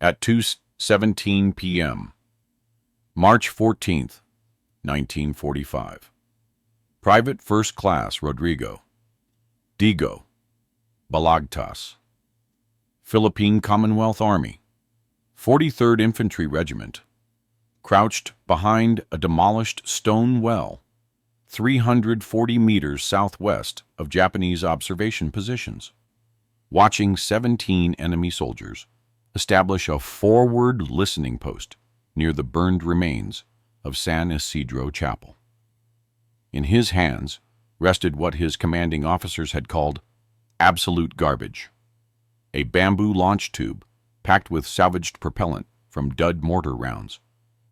at 2:17 p.m. March 14th, 1945. Private First Class Rodrigo Digo Balagtas, Philippine Commonwealth Army, 43rd Infantry Regiment, crouched behind a demolished stone well 340 meters southwest of Japanese observation positions, watching 17 enemy soldiers establish a forward listening post near the burned remains of San Isidro Chapel. In his hands rested what his commanding officers had called absolute garbage, a bamboo launch tube packed with salvaged propellant from dud mortar rounds,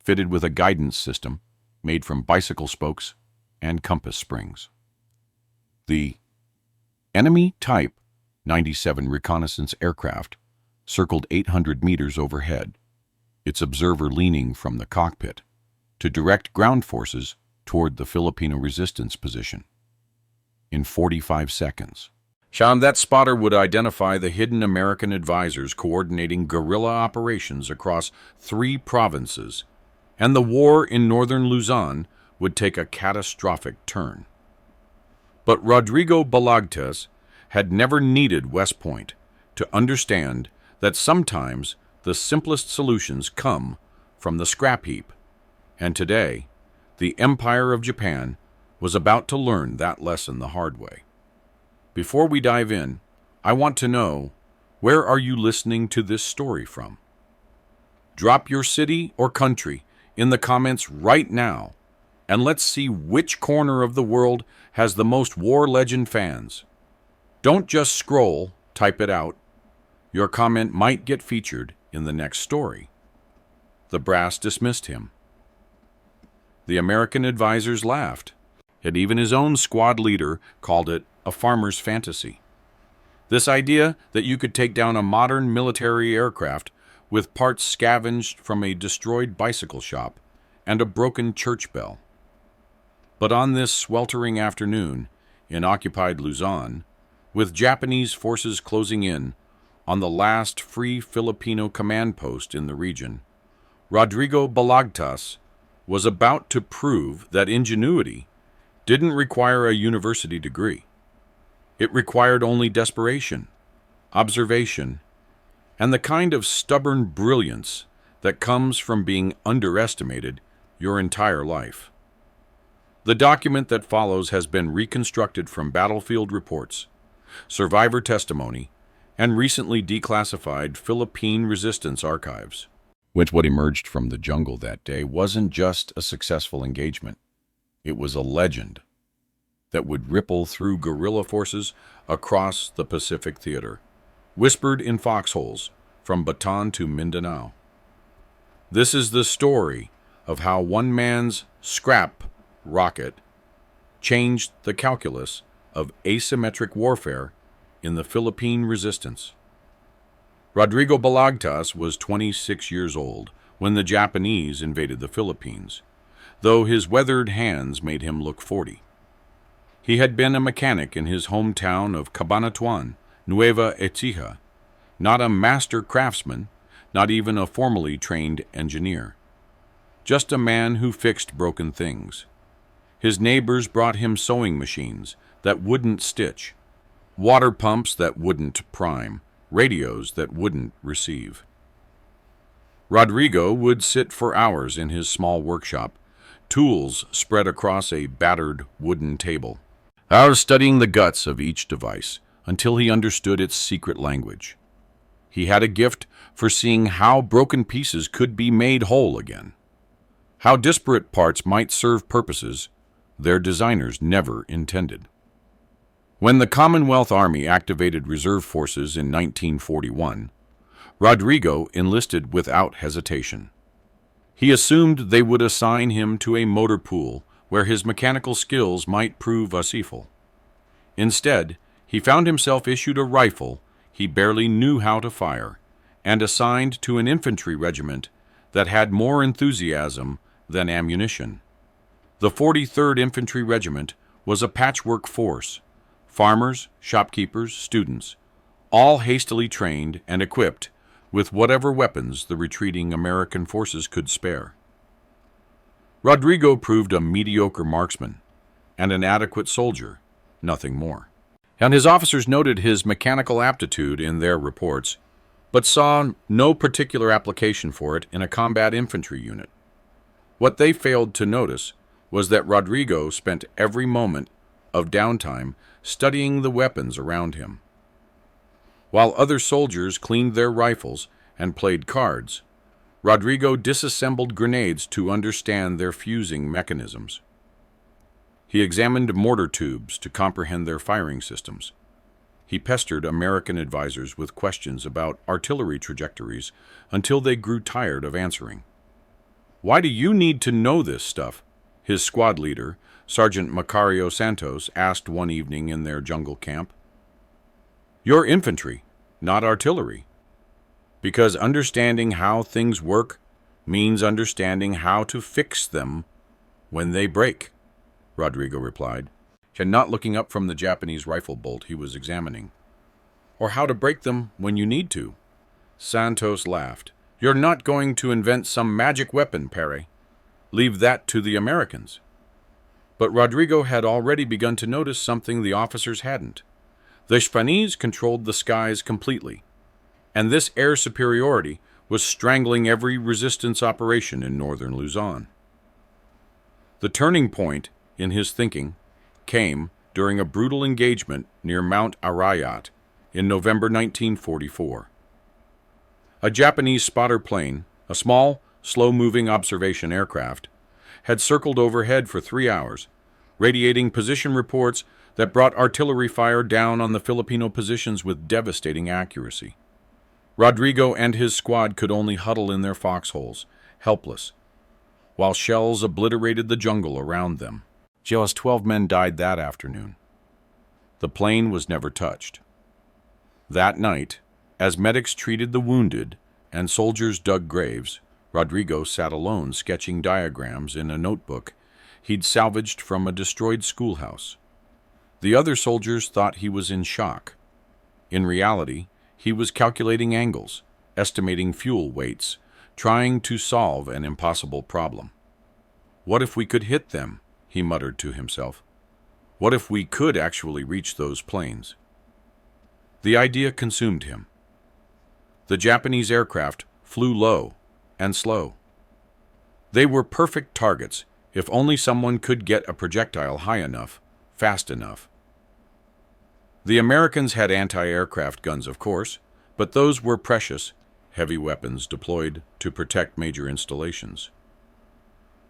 fitted with a guidance system made from bicycle spokes and compass springs. The enemy Type 97 reconnaissance aircraft circled 800 meters overhead, its observer leaning from the cockpit to direct ground forces toward the Filipino resistance position. In 45 seconds, that spotter would identify the hidden American advisors coordinating guerrilla operations across 3 provinces, and the war in northern Luzon would take a catastrophic turn. But Rodrigo Balagtas had never needed West Point to understand that sometimes the simplest solutions come from the scrap heap, and today, the Empire of Japan was about to learn that lesson the hard way. Before we dive in, I want to know, where are you listening to this story from? Drop your city or country in the comments right now, and let's see which corner of the world has the most war legend fans. Don't just scroll, type it out. Your comment might get featured in the next story. The brass dismissed him. The American advisors laughed, and even his own squad leader called it a farmer's fantasy. This idea that you could take down a modern military aircraft with parts scavenged from a destroyed bicycle shop and a broken church bell. But on this sweltering afternoon in occupied Luzon, with Japanese forces closing in on the last free Filipino command post in the region, Rodrigo Balagtas was about to prove that ingenuity didn't require a university degree. It required only desperation, observation, and the kind of stubborn brilliance that comes from being underestimated your entire life. The document that follows has been reconstructed from battlefield reports, survivor testimony, and recently declassified Philippine resistance archives. What emerged from the jungle that day wasn't just a successful engagement. It was a legend that would ripple through guerrilla forces across the Pacific Theater, whispered in foxholes from Bataan to Mindanao. This is the story of how one man's scrap rocket changed the calculus of asymmetric warfare in the Philippine resistance. Rodrigo Balagtas was 26 years old when the Japanese invaded the Philippines, though his weathered hands made him look 40. He had been a mechanic in his hometown of Cabanatuan, Nueva Ecija, not a master craftsman, not even a formally trained engineer. Just a man who fixed broken things. His neighbors brought him sewing machines that wouldn't stitch, water pumps that wouldn't prime, radios that wouldn't receive. Rodrigo would sit for hours in his small workshop, tools spread across a battered wooden table, studying the guts of each device until he understood its secret language. He had a gift for seeing how broken pieces could be made whole again, how disparate parts might serve purposes their designers never intended. When the Commonwealth Army activated reserve forces in 1941, Rodrigo enlisted without hesitation. He assumed they would assign him to a motor pool where his mechanical skills might prove useful. Instead, he found himself issued a rifle he barely knew how to fire and assigned to an infantry regiment that had more enthusiasm than ammunition. The 43rd Infantry Regiment was a patchwork force, farmers, shopkeepers, students, all hastily trained and equipped with whatever weapons the retreating American forces could spare. Rodrigo proved a mediocre marksman and an adequate soldier, nothing more. And his officers noted his mechanical aptitude in their reports, but saw no particular application for it in a combat infantry unit. What they failed to notice was that Rodrigo spent every moment of downtime studying the weapons around him. While other soldiers cleaned their rifles and played cards, Rodrigo disassembled grenades to understand their fusing mechanisms. He examined mortar tubes to comprehend their firing systems. He pestered American advisors with questions about artillery trajectories until they grew tired of answering. "Why do you need to know this stuff?" his squad leader, Sergeant Macario Santos, asked one evening in their jungle camp. "You're infantry, not artillery. Because understanding how things work means understanding how to fix them when they break," Rodrigo replied, and not looking up from the Japanese rifle bolt he was examining. "Or how to break them when you need to." Santos laughed. "You're not going to invent some magic weapon, Pere. Leave that to the Americans." But Rodrigo had already begun to notice something the officers hadn't. The Spanish controlled the skies completely, and this air superiority was strangling every resistance operation in northern Luzon. The turning point in his thinking came during a brutal engagement near Mount Arayat in November 1944. A Japanese spotter plane, a small, slow-moving observation aircraft, had circled overhead for 3 hours, radiating position reports that brought artillery fire down on the Filipino positions with devastating accuracy. Rodrigo and his squad could only huddle in their foxholes, helpless, while shells obliterated the jungle around them. Just 12 men died that afternoon. The plane was never touched. That night, as medics treated the wounded and soldiers dug graves, Rodrigo sat alone sketching diagrams in a notebook he'd salvaged from a destroyed schoolhouse. The other soldiers thought he was in shock. In reality, he was calculating angles, estimating fuel weights, trying to solve an impossible problem. "What if we could hit them?" he muttered to himself. "What if we could actually reach those planes?" The idea consumed him. The Japanese aircraft flew low and slow. They were perfect targets if only someone could get a projectile high enough, fast enough. The Americans had anti-aircraft guns, of course, but those were precious, heavy weapons deployed to protect major installations.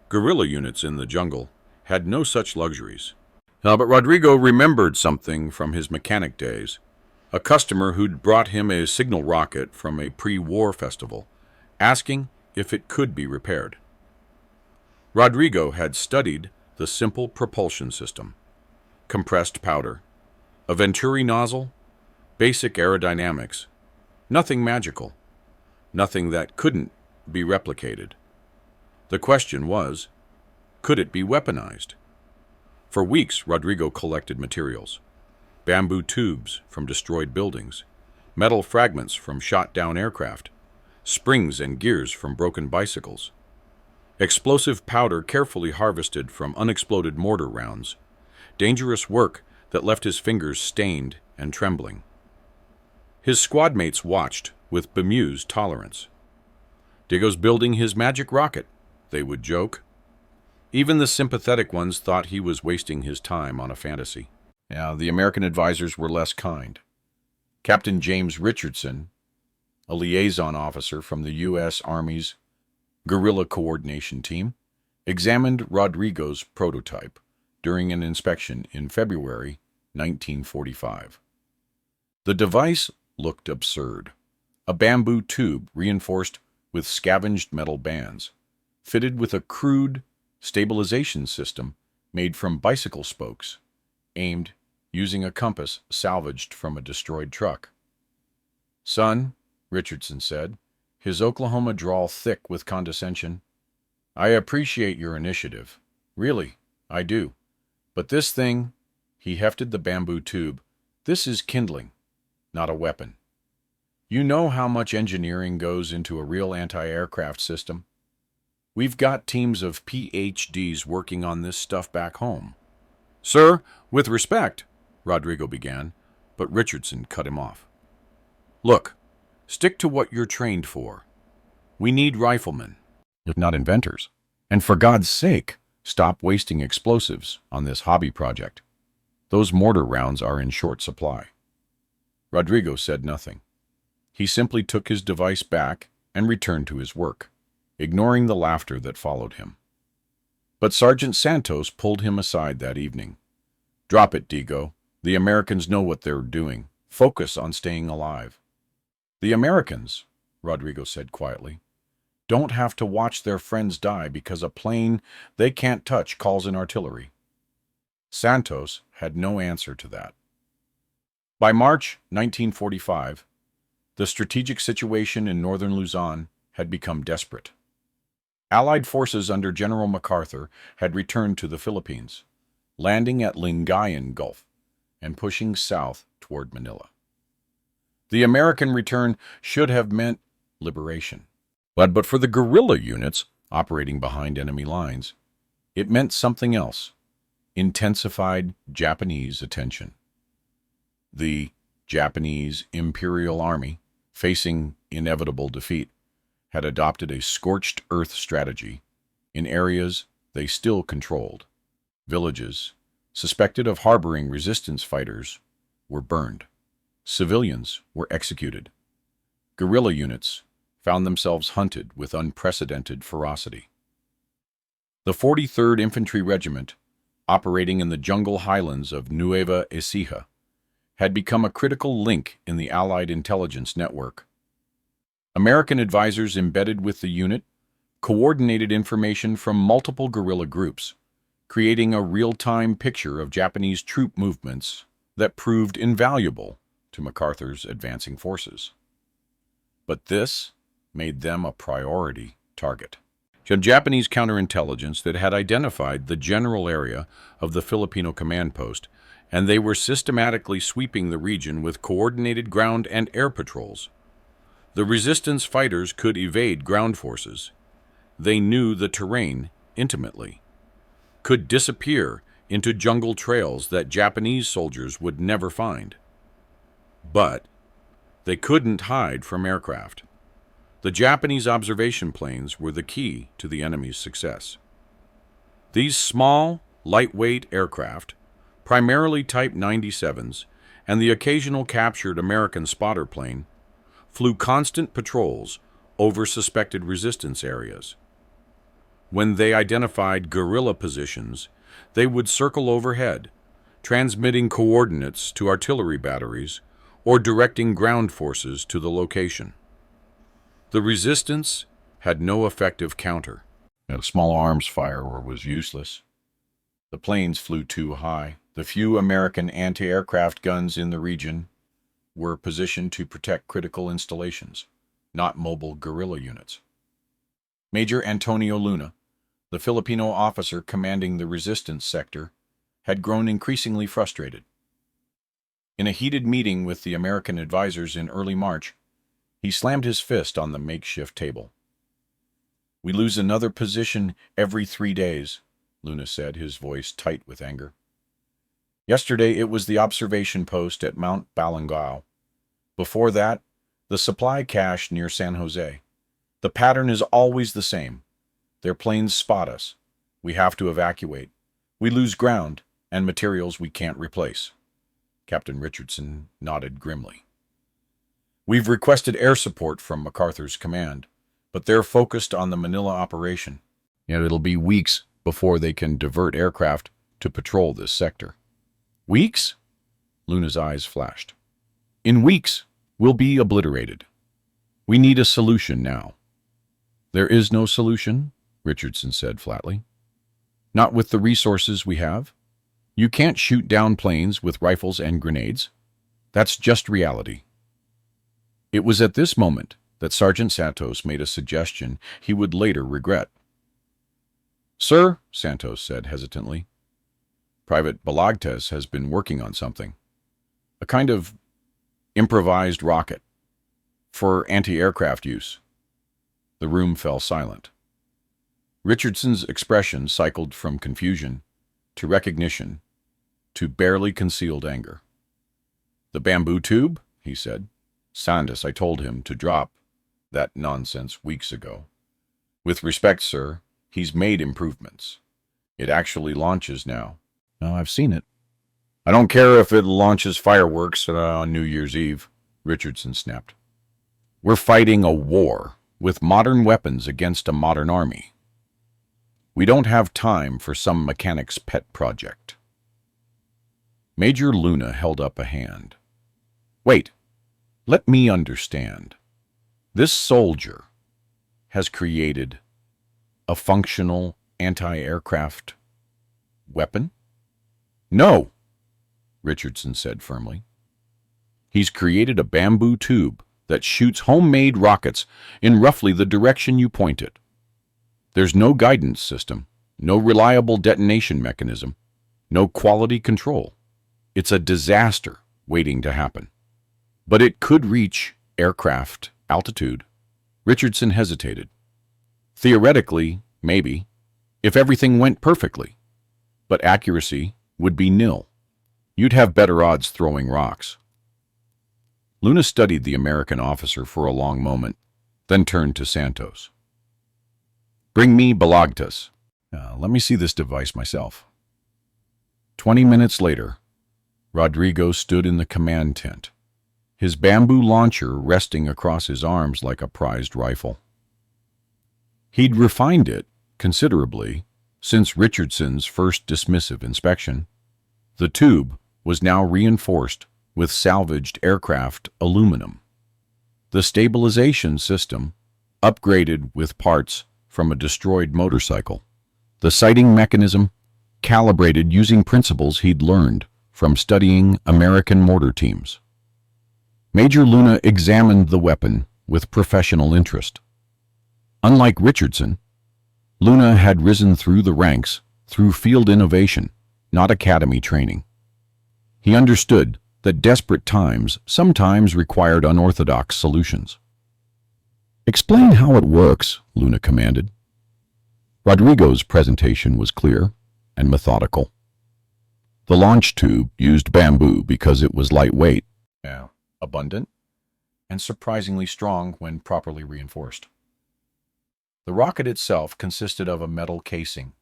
Guerrilla units in the jungle had no such luxuries. But Rodrigo remembered something from his mechanic days. A customer who'd brought him a signal rocket from a pre-war festival, asking if it could be repaired. Rodrigo had studied the simple propulsion system: compressed powder, a Venturi nozzle, basic aerodynamics, nothing magical, nothing that couldn't be replicated. The question was, could it be weaponized? For weeks, Rodrigo collected materials: bamboo tubes from destroyed buildings, metal fragments from shot-down aircraft, springs and gears from broken bicycles, explosive powder carefully harvested from unexploded mortar rounds, dangerous work that left his fingers stained and trembling. His squadmates watched with bemused tolerance. "Digo's building his magic rocket," they would joke. Even the sympathetic ones thought he was wasting his time on a fantasy. The American advisors were less kind. Captain James Richardson, a liaison officer from the U.S. Army's Guerrilla Coordination Team, examined Rodrigo's prototype during an inspection in February 1945. The device looked absurd. A bamboo tube reinforced with scavenged metal bands, fitted with a crude stabilization system made from bicycle spokes, aimed using a compass salvaged from a destroyed truck. "Son," Richardson said, his Oklahoma drawl thick with condescension, "I appreciate your initiative. Really, I do. But this thing," he hefted the bamboo tube, "this is kindling, not a weapon. You know how much engineering goes into a real anti-aircraft system? We've got teams of PhDs working on this stuff back home. Sir, with respect, Rodrigo began, but Richardson cut him off. Look, stick to what you're trained for. We need riflemen, if not inventors. And for God's sake, stop wasting explosives on this hobby project. Those mortar rounds are in short supply. Rodrigo said nothing. He simply took his device back and returned to his work, ignoring the laughter that followed him. But Sergeant Santos pulled him aside that evening. Drop it, Digo. The Americans know what they're doing. Focus on staying alive. The Americans, Rodrigo said quietly, don't have to watch their friends die because a plane they can't touch calls in artillery. Santos had no answer to that. By March 1945, the strategic situation in northern Luzon had become desperate. Allied forces under General MacArthur had returned to the Philippines, landing at Lingayen Gulf and pushing south toward Manila. The American return should have meant liberation. But for the guerrilla units operating behind enemy lines, it meant something else: intensified Japanese attention. The Japanese Imperial Army, facing inevitable defeat, had adopted a scorched earth strategy in areas they still controlled. Villages suspected of harboring resistance fighters were burned. Civilians were executed. Guerrilla units found themselves hunted with unprecedented ferocity. The 43rd Infantry Regiment, operating in the jungle highlands of Nueva Ecija, had become a critical link in the Allied intelligence network. American advisors embedded with the unit coordinated information from multiple guerrilla groups, creating a real-time picture of Japanese troop movements that proved invaluable to MacArthur's advancing forces. But this made them a priority target. Japanese counterintelligence that had identified the general area of the Filipino command post, and they were systematically sweeping the region with coordinated ground and air patrols. The resistance fighters could evade ground forces. They knew the terrain intimately, could disappear into jungle trails that Japanese soldiers would never find. But they couldn't hide from aircraft. The Japanese observation planes were the key to the enemy's success. These small, lightweight aircraft, primarily Type 97s, and the occasional captured American spotter plane, flew constant patrols over suspected resistance areas. When they identified guerrilla positions, they would circle overhead, transmitting coordinates to artillery batteries or directing ground forces to the location. The resistance had no effective counter. A small arms fire was useless. The planes flew too high. The few American anti-aircraft guns in the region were positioned to protect critical installations, not mobile guerrilla units. Major Antonio Luna, the Filipino officer commanding the resistance sector, had grown increasingly frustrated. In a heated meeting with the American advisors in early March, he slammed his fist on the makeshift table. "We lose another position every 3 days," Luna said, his voice tight with anger. "Yesterday it was the observation post at Mount Balangao. Before that, the supply cache near San Jose. The pattern is always the same. Their planes spot us. We have to evacuate. We lose ground and materials we can't replace." Captain Richardson nodded grimly. "We've requested air support from MacArthur's command, but they're focused on the Manila operation. Yet it'll be weeks before they can divert aircraft to patrol this sector." "Weeks?" Luna's eyes flashed. "In weeks, we'll be obliterated. We need a solution now." "There is no solution," Richardson said flatly. "Not with the resources we have. You can't shoot down planes with rifles and grenades. That's just reality." It was at this moment that Sergeant Santos made a suggestion he would later regret. "Sir," Santos said hesitantly, "Private Balagtas has been working on something. A kind of improvised rocket. For anti-aircraft use. The room fell silent. Richardson's expression cycled from confusion to recognition to barely concealed anger. "The bamboo tube?" he said. "Sandus, I told him to drop that nonsense weeks ago. With respect, sir, he's made improvements. It actually launches now." "Oh, I've seen it." "I don't care if it launches fireworks on New Year's Eve," Richardson snapped. "We're fighting a war with modern weapons against a modern army. We don't have time for some mechanic's pet project." Major Luna held up a hand. "Wait, let me understand. This soldier has created a functional anti-aircraft weapon?" "No," Richardson said firmly. "He's created a bamboo tube that shoots homemade rockets in roughly the direction you point it. There's no guidance system, no reliable detonation mechanism, no quality control. It's a disaster waiting to happen. But it could reach aircraft altitude." Richardson hesitated. "Theoretically, maybe, if everything went perfectly. But accuracy would be nil. You'd have better odds throwing rocks." Luna studied the American officer for a long moment, then turned to Santos. "Bring me Balagtas. Let me see this device myself." 20 minutes later, Rodrigo stood in the command tent, his bamboo launcher resting across his arms like a prized rifle. He'd refined it considerably since Richardson's first dismissive inspection. The tube was now reinforced with salvaged aircraft aluminum. The stabilization system upgraded with parts from a destroyed motorcycle. The sighting mechanism calibrated using principles he'd learned from studying American mortar teams. Major Luna examined the weapon with professional interest. Unlike Richardson, Luna had risen through the ranks through field innovation, not academy training. He understood that desperate times sometimes required unorthodox solutions. "Explain how it works," Luna commanded. Rodrigo's presentation was clear and methodical. The launch tube used bamboo because it was lightweight, abundant, and surprisingly strong when properly reinforced. The rocket itself consisted of a metal casing,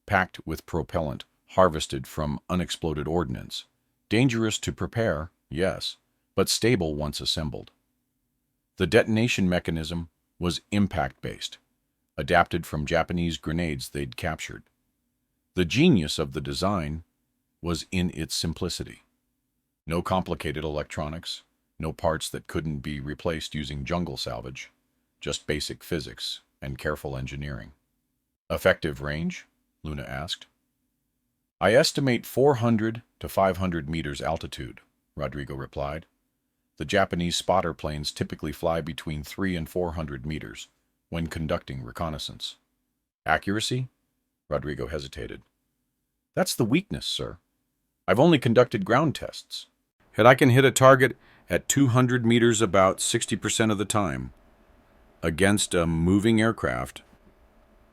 packed with propellant harvested from unexploded ordnance. Dangerous to prepare, yes, but stable once assembled. The detonation mechanism was impact-based, adapted from Japanese grenades they'd captured. The genius of the design was in its simplicity. No complicated electronics, no parts that couldn't be replaced using jungle salvage, just basic physics and careful engineering. "Effective range?" Luna asked. "I estimate 400 to 500 meters altitude," Rodrigo replied. "The Japanese spotter planes typically fly between 300 and 400 meters when conducting reconnaissance." "Accuracy?" Rodrigo hesitated. "That's the weakness, sir. I've only conducted ground tests. I can hit a target at 200 meters about 60% of the time. Against a moving aircraft..."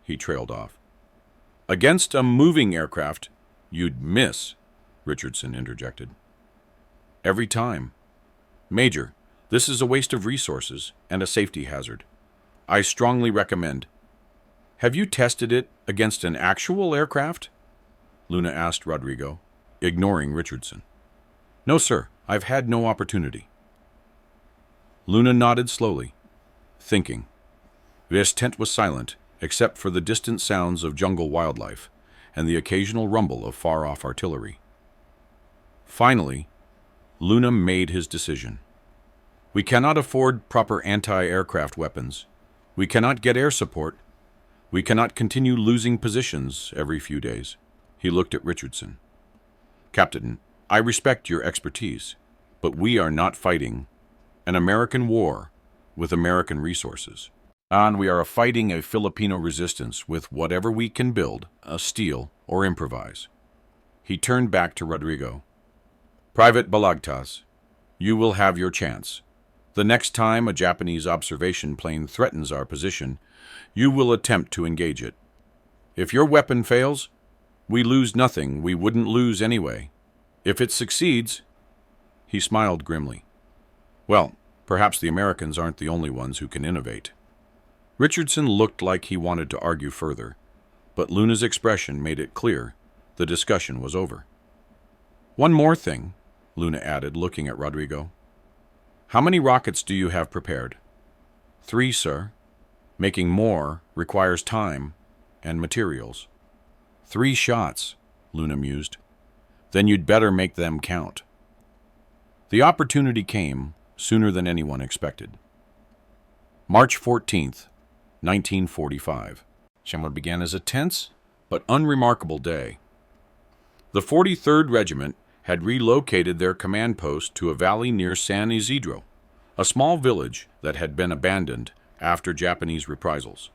He trailed off. "Against a moving aircraft, you'd miss," Richardson interjected. "Every time. Major, this is a waste of resources and a safety hazard. I strongly recommend..." "Have you tested it against an actual aircraft?" Luna asked Rodrigo, ignoring Richardson. "No, sir. I've had no opportunity." Luna nodded slowly, thinking. This tent was silent, except for the distant sounds of jungle wildlife and the occasional rumble of far-off artillery. Finally, Luna made his decision. "We cannot afford proper anti-aircraft weapons. We cannot get air support. We cannot continue losing positions every few days." He looked at Richardson. "Captain, I respect your expertise, but we are not fighting an American war with American resources. And we are fighting a Filipino resistance with whatever we can build, steal, or improvise." He turned back to Rodrigo. "Private Balagtas, you will have your chance. The next time a Japanese observation plane threatens our position, you will attempt to engage it. If your weapon fails, we lose nothing we wouldn't lose anyway. If it succeeds—" He smiled grimly. "Well, perhaps the Americans aren't the only ones who can innovate." Richardson looked like he wanted to argue further, but Luna's expression made it clear the discussion was over. "One more thing," Luna added, looking at Rodrigo. "How many rockets do you have prepared?" "3, sir. Making more requires time and materials." "3 shots," Luna mused. "Then you'd better make them count." The opportunity came sooner than anyone expected. March 14th, 1945. What began as a tense but unremarkable day. The 43rd Regiment had relocated their command post to a valley near San Isidro, a small village that had been abandoned after Japanese reprisals.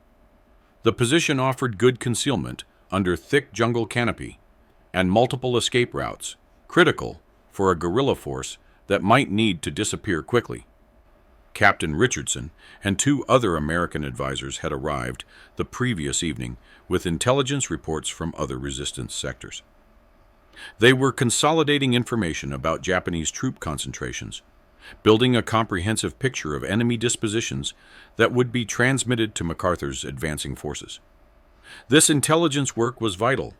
The position offered good concealment under thick jungle canopy and multiple escape routes, critical for a guerrilla force that might need to disappear quickly. Captain Richardson and 2 other American advisors had arrived the previous evening with intelligence reports from other resistance sectors. They were consolidating information about Japanese troop concentrations, building a comprehensive picture of enemy dispositions that would be transmitted to MacArthur's advancing forces. This intelligence work was vital,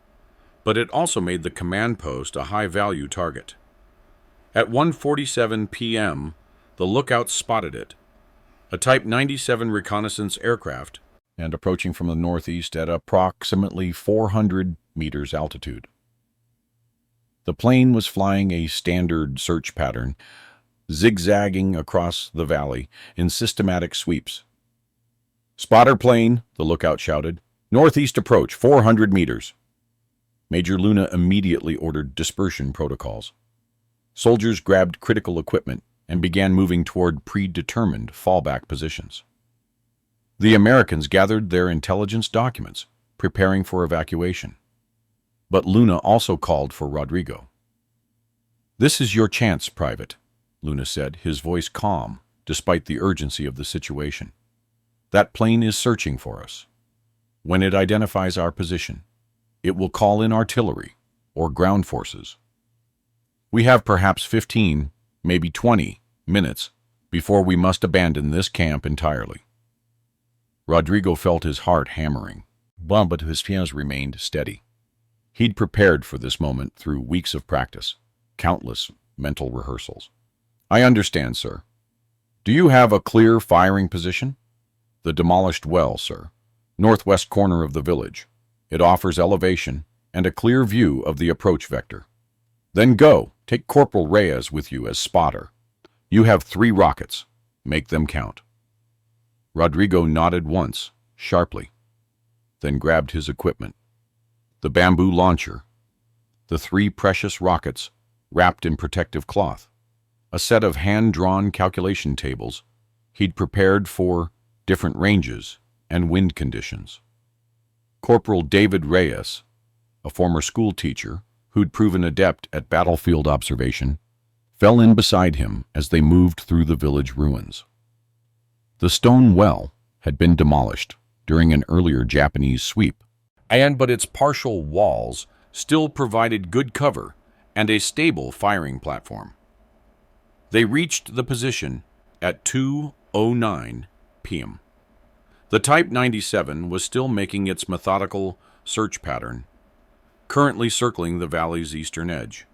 but it also made the command post a high-value target. At 1:47 p.m., the lookouts spotted it, a Type 97 reconnaissance aircraft, and approaching from the northeast at approximately 400 meters altitude. The plane was flying a standard search pattern, zigzagging across the valley in systematic sweeps. "Spotter plane," the lookout shouted. "Northeast approach, 400 meters." Major Luna immediately ordered dispersion protocols. Soldiers grabbed critical equipment and began moving toward predetermined fallback positions. The Americans gathered their intelligence documents, preparing for evacuation. But Luna also called for Rodrigo. "This is your chance, Private," Luna said, his voice calm despite the urgency of the situation. "That plane is searching for us. When it identifies our position, it will call in artillery or ground forces. We have perhaps 15, maybe 20 minutes before we must abandon this camp entirely." Rodrigo felt his heart hammering, but his hands remained steady. He'd prepared for this moment through weeks of practice, countless mental rehearsals. "I understand, sir. Do you have a clear firing position?" "The demolished well, sir. Northwest corner of the village. It offers elevation and a clear view of the approach vector." "Then go. Take Corporal Reyes with you as spotter. You have 3 rockets. Make them count." Rodrigo nodded once, sharply, then grabbed his equipment. The bamboo launcher, the 3 precious rockets wrapped in protective cloth, a set of hand-drawn calculation tables he'd prepared for different ranges and wind conditions. Corporal David Reyes, a former school teacher who'd proven adept at battlefield observation, fell in beside him as they moved through the village ruins. The stone well had been demolished during an earlier Japanese sweep, but its partial walls still provided good cover and a stable firing platform. They reached the position at 2:09 p.m. The Type 97 was still making its methodical search pattern, currently circling the valley's eastern edge.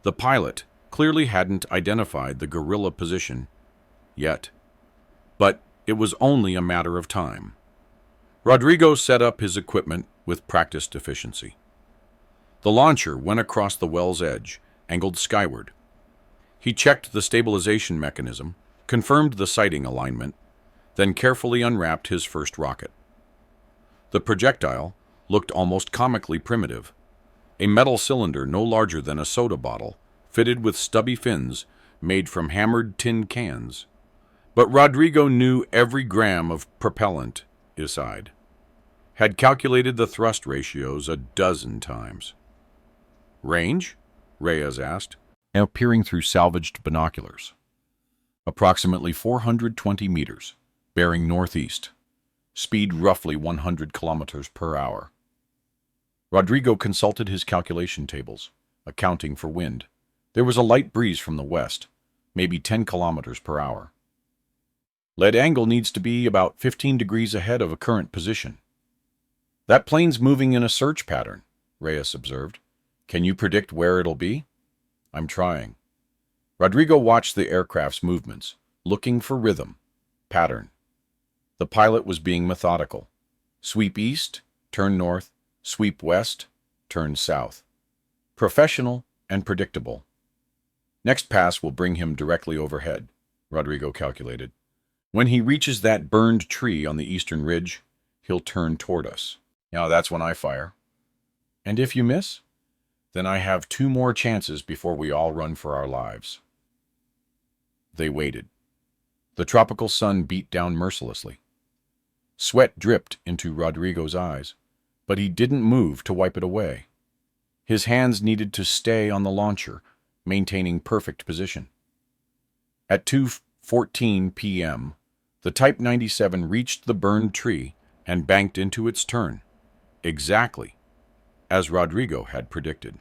The pilot clearly hadn't identified the guerrilla position yet, but it was only a matter of time. Rodrigo set up his equipment with practiced efficiency. The launcher went across the well's edge, angled skyward. He checked the stabilization mechanism, confirmed the sighting alignment, then carefully unwrapped his first rocket. The projectile looked almost comically primitive, a metal cylinder no larger than a soda bottle, fitted with stubby fins made from hammered tin cans. But Rodrigo knew every gram of propellant inside, had calculated the thrust ratios a dozen times. "Range?" Reyes asked, peering through salvaged binoculars. approximately 420 meters, bearing northeast, speed roughly 100 kilometers per hour. Rodrigo consulted his calculation tables, accounting for wind. There was a light breeze from the west, maybe 10 kilometers per hour. Lead angle needs to be about 15 degrees ahead of a current position. That plane's moving in a search pattern, Reyes observed. Can you predict where it'll be? I'm trying. Rodrigo watched the aircraft's movements, looking for rhythm, pattern. The pilot was being methodical. Sweep east, turn north, sweep west, turn south. Professional and predictable. Next pass will bring him directly overhead, Rodrigo calculated. When he reaches that burned tree on the eastern ridge, he'll turn toward us. Now that's when I fire. And if you miss, then I have 2 more chances before we all run for our lives. They waited. The tropical sun beat down mercilessly. Sweat dripped into Rodrigo's eyes, but he didn't move to wipe it away. His hands needed to stay on the launcher, maintaining perfect position. At 2:14 p.m., the Type 97 reached the burned tree and banked into its turn, exactly as Rodrigo had predicted.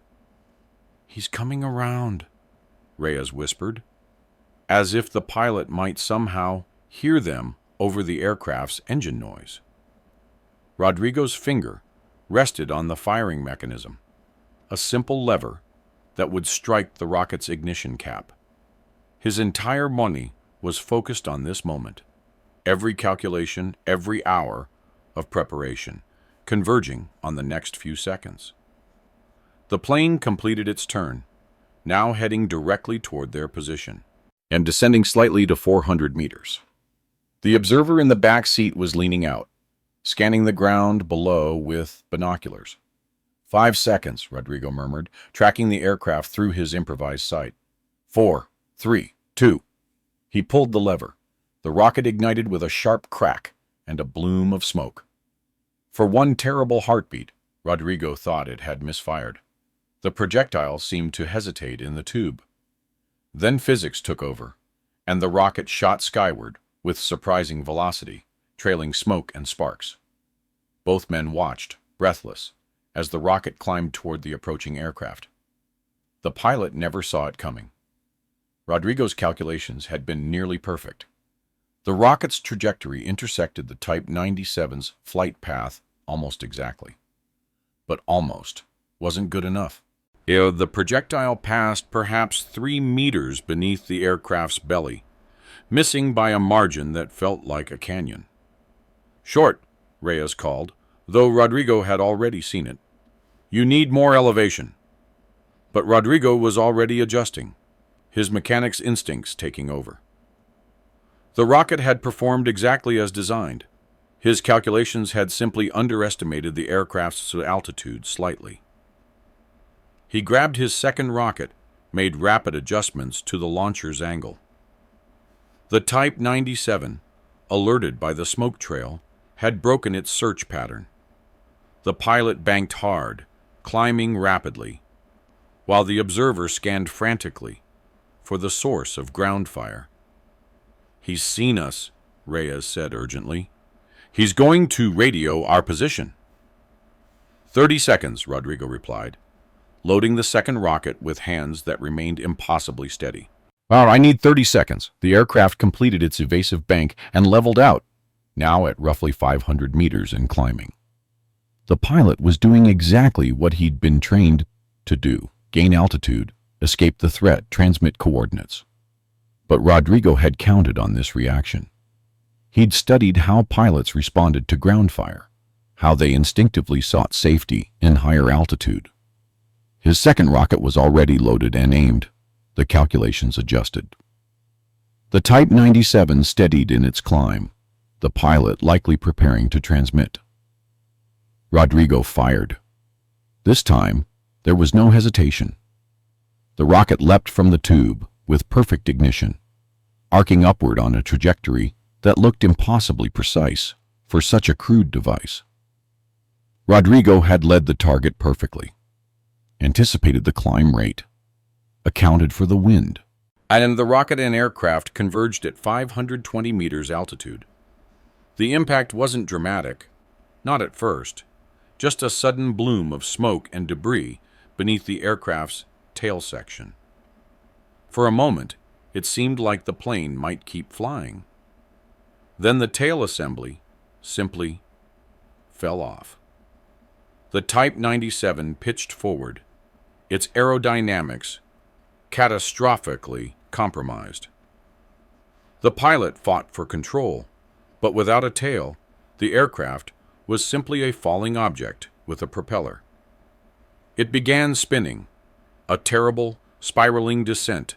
He's coming around, Reyes whispered, as if the pilot might somehow hear them over the aircraft's engine noise. Rodrigo's finger rested on the firing mechanism, a simple lever that would strike the rocket's ignition cap. His entire money was focused on this moment. Every calculation, every hour of preparation, converging on the next few seconds. The plane completed its turn, now heading directly toward their position, and descending slightly to 400 meters. The observer in the back seat was leaning out, scanning the ground below with binoculars. 5 seconds, Rodrigo murmured, tracking the aircraft through his improvised sight. 4, 3, 2. He pulled the lever. The rocket ignited with a sharp crack and a bloom of smoke. For one terrible heartbeat, Rodrigo thought it had misfired. The projectile seemed to hesitate in the tube. Then physics took over, and the rocket shot skyward with surprising velocity, trailing smoke and sparks. Both men watched, breathless, as the rocket climbed toward the approaching aircraft. The pilot never saw it coming. Rodrigo's calculations had been nearly perfect. The rocket's trajectory intersected the Type 97's flight path almost exactly. But almost wasn't good enough. The projectile passed perhaps 3 meters beneath the aircraft's belly, missing by a margin that felt like a canyon. Short, Reyes called, though Rodrigo had already seen it. You need more elevation. But Rodrigo was already adjusting, his mechanic's instincts taking over. The rocket had performed exactly as designed. His calculations had simply underestimated the aircraft's altitude slightly. He grabbed his second rocket, made rapid adjustments to the launcher's angle. The Type 97, alerted by the smoke trail, had broken its search pattern. The pilot banked hard, climbing rapidly, while the observer scanned frantically for the source of ground fire. He's seen us, Reyes said urgently. He's going to radio our position. 30 seconds, Rodrigo replied, loading the second rocket with hands that remained impossibly steady. I need 30 seconds. The aircraft completed its evasive bank and leveled out, now at roughly 500 meters and climbing. The pilot was doing exactly what he'd been trained to do: gain altitude, escape the threat, transmit coordinates. But Rodrigo had counted on this reaction. He'd studied how pilots responded to ground fire, how they instinctively sought safety in higher altitude. His second rocket was already loaded and aimed. The calculations adjusted. The Type 97 steadied in its climb, the pilot likely preparing to transmit. Rodrigo fired. This time, there was no hesitation. The rocket leapt from the tube with perfect ignition, arcing upward on a trajectory that looked impossibly precise for such a crude device. Rodrigo had led the target perfectly, anticipated the climb rate, accounted for the wind. and the rocket and aircraft converged at 520 meters altitude. The impact wasn't dramatic, not at first, just a sudden bloom of smoke and debris beneath the aircraft's tail section. For a moment, it seemed like the plane might keep flying. Then the tail assembly simply fell off. The Type 97 pitched forward, its aerodynamics catastrophically compromised. The pilot fought for control, but without a tail, the aircraft was simply a falling object with a propeller. It began spinning, a terrible, spiraling descent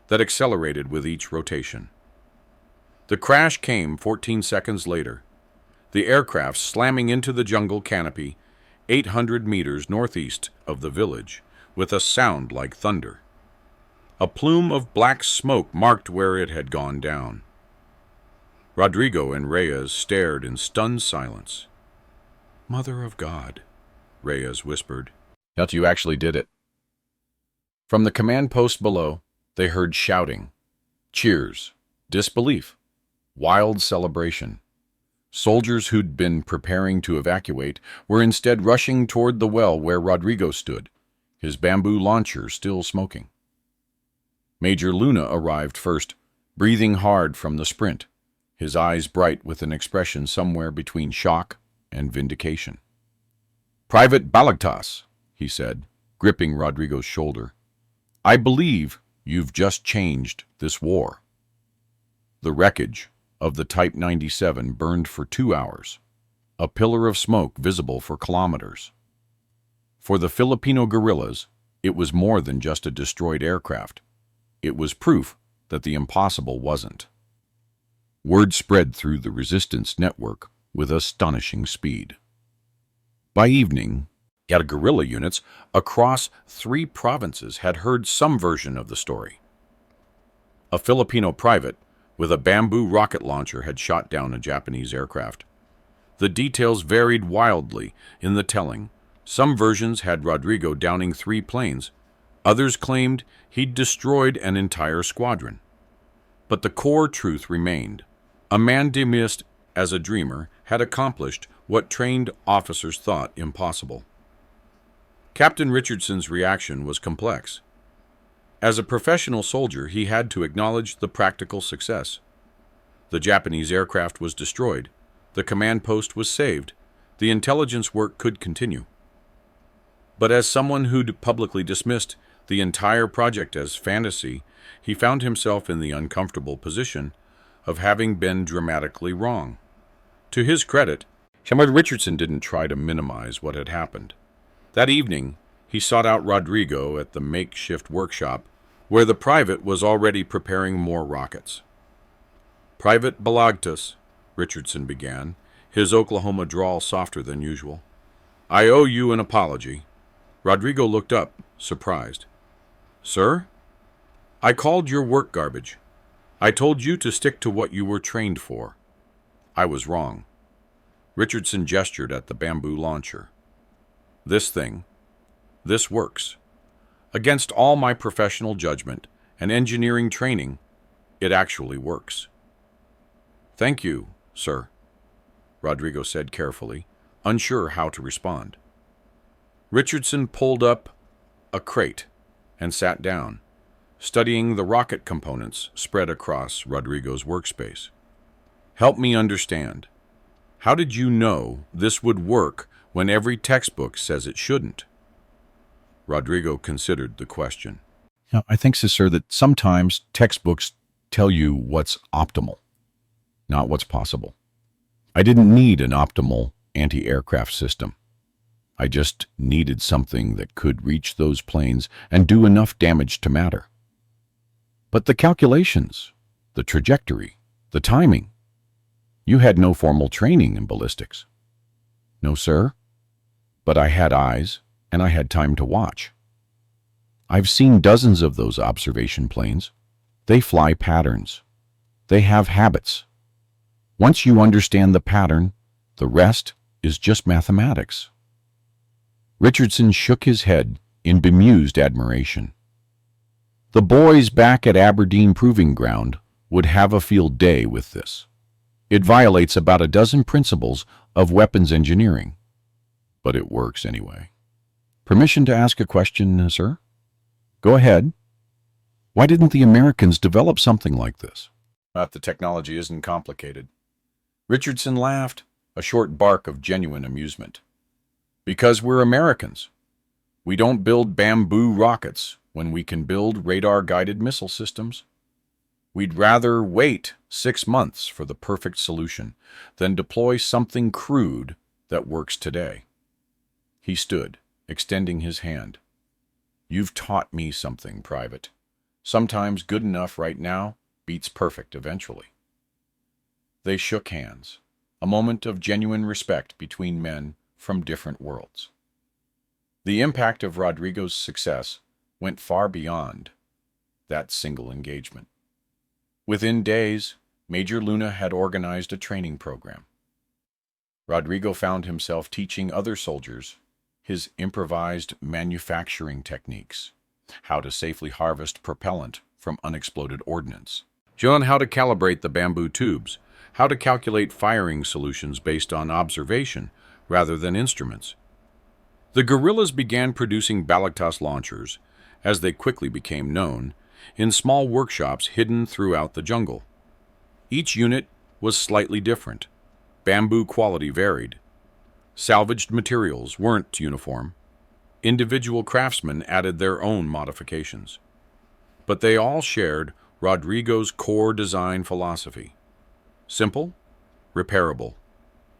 that accelerated with each rotation. The crash came 14 seconds later, the aircraft slamming into the jungle canopy 800 meters northeast of the village with a sound like thunder. A plume of black smoke marked where it had gone down. Rodrigo and Reyes stared in stunned silence. "Mother of God," Reyes whispered. "That you actually did it." From the command post below, they heard shouting, cheers, disbelief, wild celebration. Soldiers who'd been preparing to evacuate were instead rushing toward the well where Rodrigo stood, his bamboo launcher still smoking. Major Luna arrived first, breathing hard from the sprint, his eyes bright with an expression somewhere between shock and vindication. "Private Balagtas," he said, gripping Rodrigo's shoulder, "I believe you've just changed this war." The wreckage of the Type 97 burned for 2 hours, a pillar of smoke visible for kilometers. For the Filipino guerrillas, it was more than just a destroyed aircraft. It was proof that the impossible wasn't. Word spread through the resistance network with astonishing speed. By evening, guerrilla units across 3 provinces had heard some version of the story. A Filipino private with a bamboo rocket launcher had shot down a Japanese aircraft. The details varied wildly in the telling. Some versions had Rodrigo downing 3 planes. Others claimed he'd destroyed an entire squadron. But the core truth remained. A man dismissed as a dreamer had accomplished what trained officers thought impossible. Captain Richardson's reaction was complex. As a professional soldier, he had to acknowledge the practical success. The Japanese aircraft was destroyed. The command post was saved. The intelligence work could continue. But as someone who'd publicly dismissed the entire project as fantasy, he found himself in the uncomfortable position of having been dramatically wrong. To his credit, Samuel Richardson didn't try to minimize what had happened. That evening, he sought out Rodrigo at the makeshift workshop, where the private was already preparing more rockets. "Private Balagtas," Richardson began, his Oklahoma drawl softer than usual, "I owe you an apology." Rodrigo looked up, surprised. "Sir? I called your work garbage. I told you to stick to what you were trained for. I was wrong." Richardson gestured at the bamboo launcher. "This thing, this works. Against all my professional judgment and engineering training, it actually works." "Thank you, sir," Rodrigo said carefully, unsure how to respond. Richardson pulled up a crate and sat down, studying the rocket components spread across Rodrigo's workspace. "Help me understand. How did you know this would work when every textbook says it shouldn't?" Rodrigo considered the question. "I think, sir, that sometimes textbooks tell you what's optimal, not what's possible. I didn't need an optimal anti-aircraft system. I just needed something that could reach those planes and do enough damage to matter. But the calculations, the trajectory, the timing, you had no formal training in ballistics." "No, sir. But I had eyes, and I had time to watch. I've seen dozens of those observation planes. They fly patterns. They have habits. Once you understand the pattern, the rest is just mathematics." Richardson shook his head in bemused admiration. The boys back at Aberdeen Proving Ground would have a field day with this. It violates about a dozen principles of weapons engineering, but it works anyway. Permission to ask a question, sir? Go ahead. Why didn't the Americans develop something like this? The technology isn't complicated. Richardson laughed, a short bark of genuine amusement. Because we're Americans. We don't build bamboo rockets when we can build radar-guided missile systems. We'd rather wait 6 months for the perfect solution than deploy something crude that works today. He stood, extending his hand. You've taught me something, Private. Sometimes good enough right now beats perfect eventually. They shook hands, a moment of genuine respect between men from different worlds. The impact of Rodrigo's success went far beyond that single engagement. Within days, Major Luna had organized a training program. Rodrigo found himself teaching other soldiers his improvised manufacturing techniques, how to safely harvest propellant from unexploded ordnance, showing how to calibrate the bamboo tubes, how to calculate firing solutions based on observation rather than instruments. The guerrillas began producing Balagtas launchers, as they quickly became known, in small workshops hidden throughout the jungle. Each unit was slightly different. Bamboo quality varied. Salvaged materials weren't uniform. Individual craftsmen added their own modifications. But they all shared Rodrigo's core design philosophy. Simple, repairable,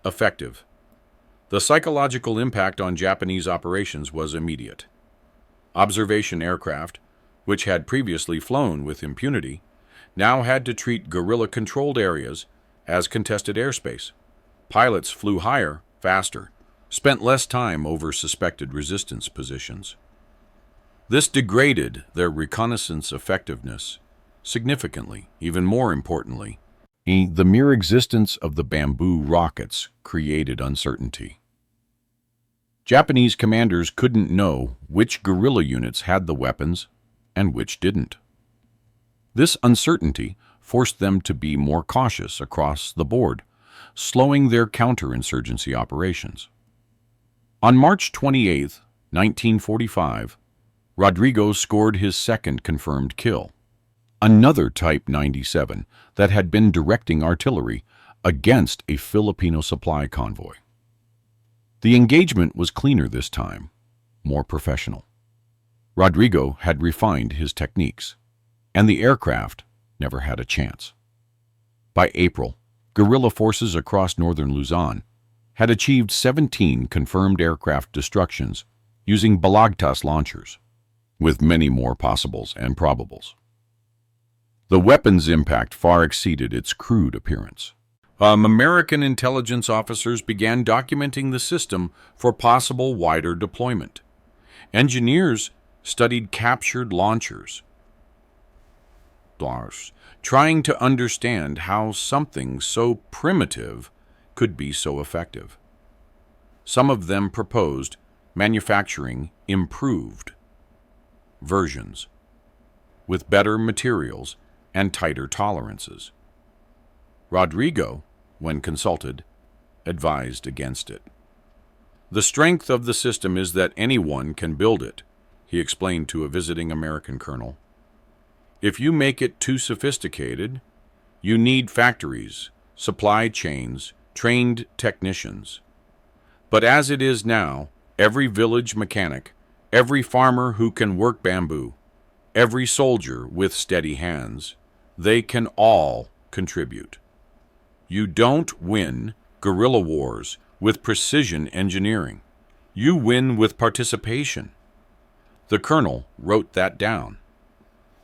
effective. The psychological impact on Japanese operations was immediate. Observation aircraft, which had previously flown with impunity, now had to treat guerrilla-controlled areas as contested airspace. Pilots flew higher, faster, spent less time over suspected resistance positions. This degraded their reconnaissance effectiveness significantly. Even more importantly, the mere existence of the bamboo rockets created uncertainty. Japanese commanders couldn't know which guerrilla units had the weapons and which didn't. This uncertainty forced them to be more cautious across the board, slowing their counterinsurgency operations. On March 28, 1945, Rodrigo scored his second confirmed kill, another Type 97 that had been directing artillery against a Filipino supply convoy. The engagement was cleaner this time, more professional. Rodrigo had refined his techniques, and the aircraft never had a chance. By April, guerrilla forces across northern Luzon had achieved 17 confirmed aircraft destructions using Balagtas launchers, with many more possibles and probables. The weapon's impact far exceeded its crude appearance. American intelligence officers began documenting the system for possible wider deployment. Engineers studied captured launchers, trying to understand how something so primitive could be so effective. Some of them proposed manufacturing improved versions with better materials and tighter tolerances. Rodrigo, when consulted, advised against it. The strength of the system is that anyone can build it, he explained to a visiting American colonel. If you make it too sophisticated, you need factories, supply chains, trained technicians. But as it is now, every village mechanic, every farmer who can work bamboo, every soldier with steady hands, they can all contribute. You don't win guerrilla wars with precision engineering. You win with participation. The colonel wrote that down.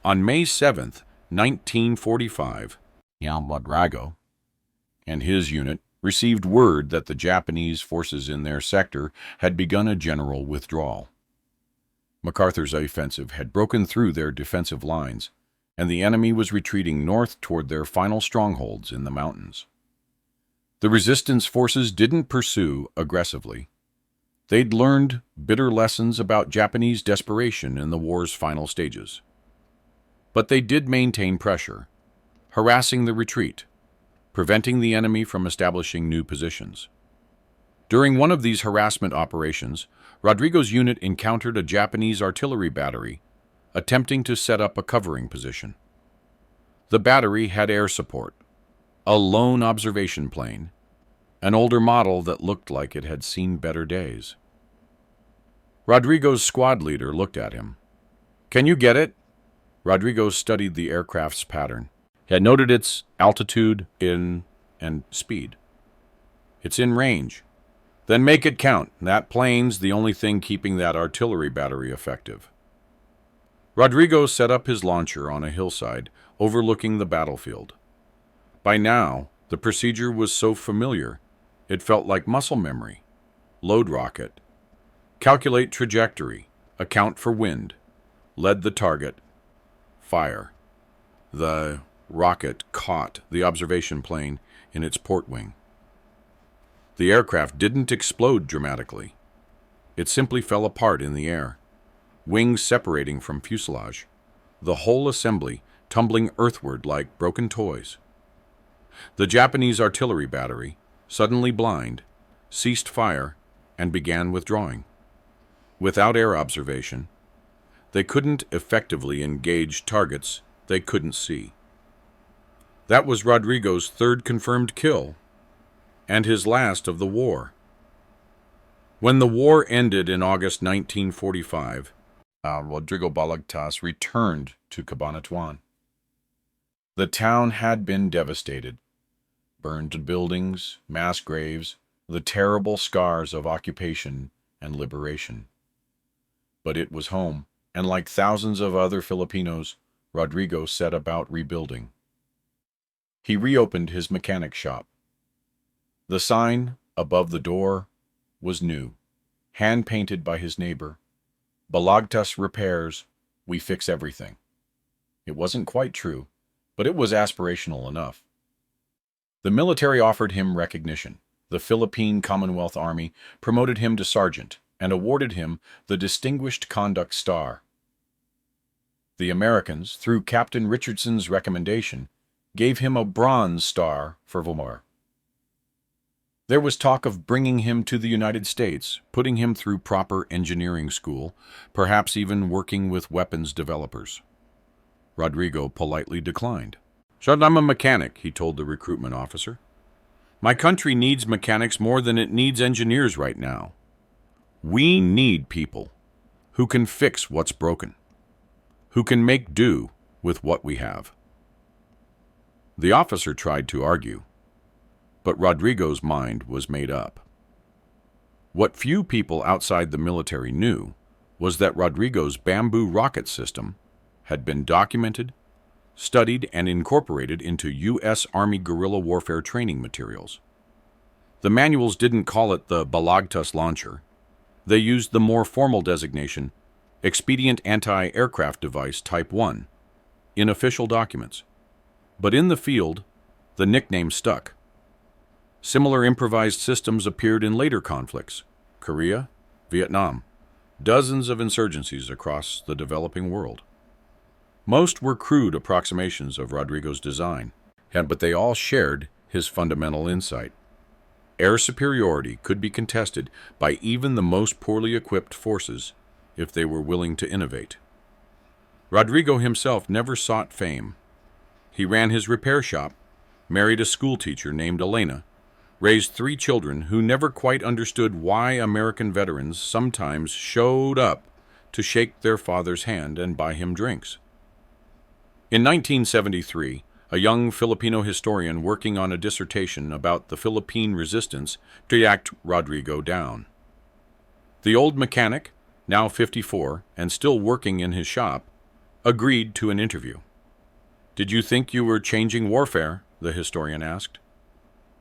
On May 7th, 1945, Rodrigo and his unit received word that the Japanese forces in their sector had begun a general withdrawal. MacArthur's offensive had broken through their defensive lines, and the enemy was retreating north toward their final strongholds in the mountains. The resistance forces didn't pursue aggressively. They'd learned bitter lessons about Japanese desperation in the war's final stages. But they did maintain pressure, harassing the retreat, preventing the enemy from establishing new positions. During one of these harassment operations, Rodrigo's unit encountered a Japanese artillery battery attempting to set up a covering position. The battery had air support, a lone observation plane, an older model that looked like it had seen better days. Rodrigo's squad leader looked at him. "Can you get it?" Rodrigo studied the aircraft's pattern. He had noted its altitude, and speed. "It's in range." "Then make it count. That plane's the only thing keeping that artillery battery effective." Rodrigo set up his launcher on a hillside overlooking the battlefield. By now, the procedure was so familiar, it felt like muscle memory. Load rocket. Calculate trajectory. Account for wind. Lead the target. Fire. The rocket caught the observation plane in its port wing. The aircraft didn't explode dramatically. It simply fell apart in the air, wings separating from fuselage, the whole assembly tumbling earthward like broken toys. The Japanese artillery battery, suddenly blind, ceased fire and began withdrawing. Without air observation, they couldn't effectively engage targets they couldn't see. That was Rodrigo's third confirmed kill, and his last of the war. When the war ended in August 1945, Rodrigo Balagtas returned to Cabanatuan. The town had been devastated. Burned buildings, mass graves, the terrible scars of occupation and liberation. But it was home, and like thousands of other Filipinos, Rodrigo set about rebuilding. He reopened his mechanic shop. The sign above the door was new, hand-painted by his neighbor. "Balagtas Repairs, we fix everything." It wasn't quite true, but it was aspirational enough. The military offered him recognition. The Philippine Commonwealth Army promoted him to sergeant and awarded him the Distinguished Conduct Star. The Americans, through Captain Richardson's recommendation, gave him a Bronze Star for valor. There was talk of bringing him to the United States, putting him through proper engineering school, perhaps even working with weapons developers. Rodrigo politely declined. "I'm a mechanic," he told the recruitment officer. "My country needs mechanics more than it needs engineers right now. We need people who can fix what's broken, who can make do with what we have." The officer tried to argue, but Rodrigo's mind was made up. What few people outside the military knew was that Rodrigo's bamboo rocket system had been documented, studied, and incorporated into U.S. Army guerrilla warfare training materials. The manuals didn't call it the Balagtas launcher. They used the more formal designation, Expedient Anti-Aircraft Device Type 1, in official documents. But in the field, the nickname stuck. Similar improvised systems appeared in later conflicts: Korea, Vietnam, dozens of insurgencies across the developing world. Most were crude approximations of Rodrigo's design, but they all shared his fundamental insight. Air superiority could be contested by even the most poorly equipped forces if they were willing to innovate. Rodrigo himself never sought fame. He ran his repair shop, married a schoolteacher named Elena, raised 3 children who never quite understood why American veterans sometimes showed up to shake their father's hand and buy him drinks. In 1973, a young Filipino historian working on a dissertation about the Philippine resistance tracked Rodrigo down. The old mechanic, now 54 and still working in his shop, agreed to an interview. "Did you think you were changing warfare?" the historian asked.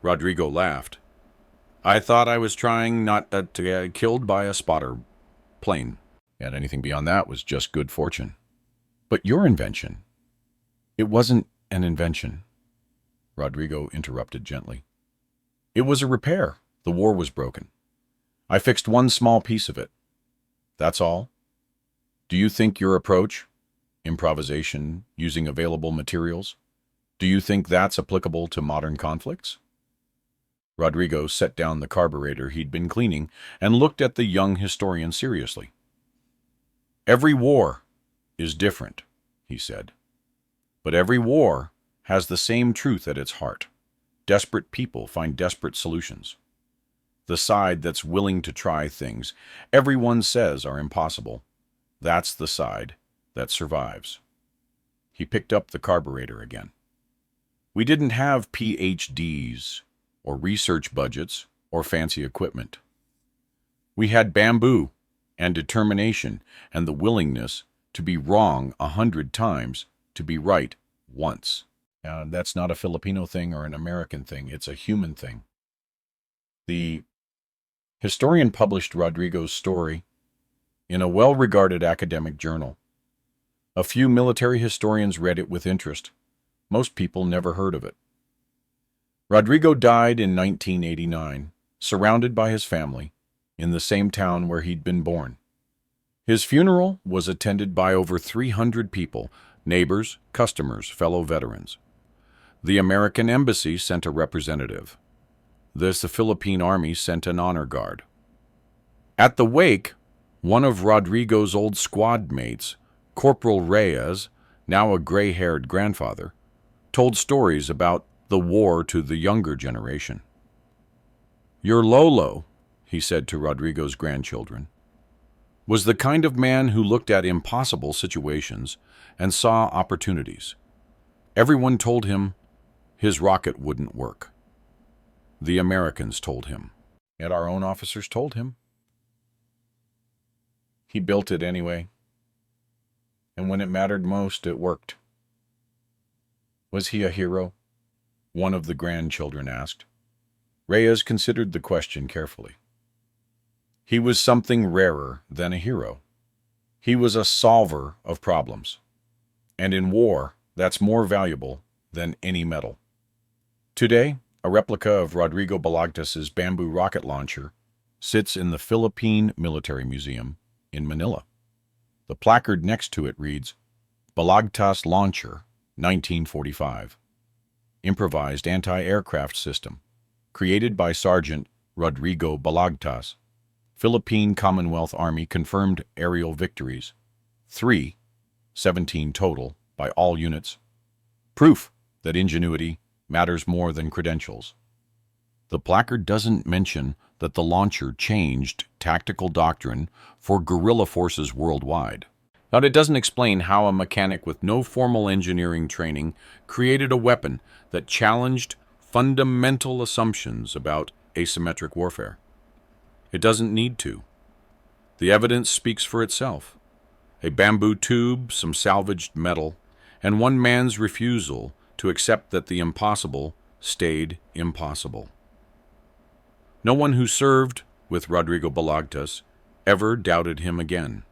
Rodrigo laughed. "I thought I was trying not to get killed by a spotter plane, and anything beyond that was just good fortune." "But your invention—" "It wasn't an invention," Rodrigo interrupted gently. "It was a repair. The war was broken. I fixed one small piece of it. That's all. Do you think your approach, improvisation, using available materials. Do you think that's applicable to modern conflicts? Rodrigo set down the carburetor he'd been cleaning and looked at the young historian seriously. Every war is different, he said. But every war has the same truth at its heart. Desperate people find desperate solutions. The side that's willing to try things everyone says are impossible, that's the side that survives. He picked up the carburetor again. We didn't have PhDs or research budgets or fancy equipment. We had bamboo and determination and the willingness to be wrong 100 times to be right once. That's not a Filipino thing or an American thing. It's a human thing. The historian published Rodrigo's story in a well-regarded academic journal. A few military historians read it with interest. Most people never heard of it. Rodrigo died in 1989, surrounded by his family, in the same town where he'd been born. His funeral was attended by over 300 people, neighbors, customers, fellow veterans. The American embassy sent a representative. The Philippine Army sent an honor guard. At the wake, one of Rodrigo's old squad mates, Corporal Reyes, now a gray-haired grandfather, told stories about the war to the younger generation. Your Lolo, he said to Rodrigo's grandchildren, was the kind of man who looked at impossible situations and saw opportunities. Everyone told him his rocket wouldn't work. The Americans told him, and our own officers told him. He built it anyway, and when it mattered most, it worked. Was he a hero? One of the grandchildren asked. Reyes considered the question carefully. He was something rarer than a hero. He was a solver of problems. And in war, that's more valuable than any medal. Today, a replica of Rodrigo Balagtas's bamboo rocket launcher sits in the Philippine Military Museum in Manila. The placard next to it reads, Balagtas Launcher, 1945. Improvised anti-aircraft system, created by Sergeant Rodrigo Balagtas. Philippine Commonwealth Army confirmed aerial victories. 17 total by all units. Proof that ingenuity matters more than credentials. The placard doesn't mention that the launcher changed tactical doctrine for guerrilla forces worldwide. Now, it doesn't explain how a mechanic with no formal engineering training created a weapon that challenged fundamental assumptions about asymmetric warfare. It doesn't need to. The evidence speaks for itself. A bamboo tube, some salvaged metal, and one man's refusal to accept that the impossible stayed impossible. No one who served with Rodrigo Balagtas ever doubted him again.